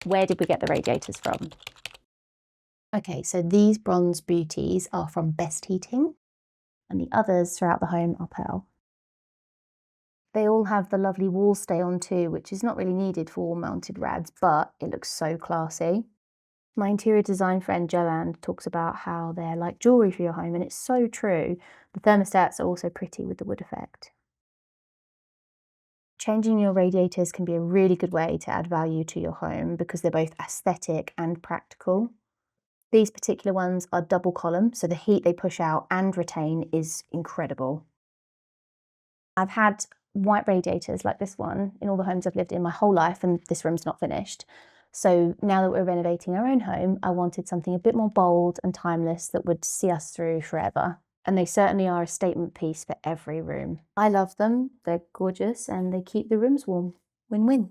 Where did we get the radiators from? Okay, so these bronze beauties are from Best Heating, and the others throughout the home are Pearl. They all have the lovely wall stay on too, which is not really needed for wall-mounted rads, but it looks so classy. My interior design friend Joanne talks about how they're like jewellery for your home, and it's so true. The thermostats are also pretty with the wood effect. Changing your radiators can be a really good way to add value to your home because they're both aesthetic and practical. These particular ones are double column, so the heat they push out and retain is incredible. I've had white radiators like this one in all the homes I've lived in my whole life, and this room's not finished. So now that we're renovating our own home, I wanted something a bit more bold and timeless that would see us through forever. And they certainly are a statement piece for every room. I love them, they're gorgeous, and they keep the rooms warm. Win-win.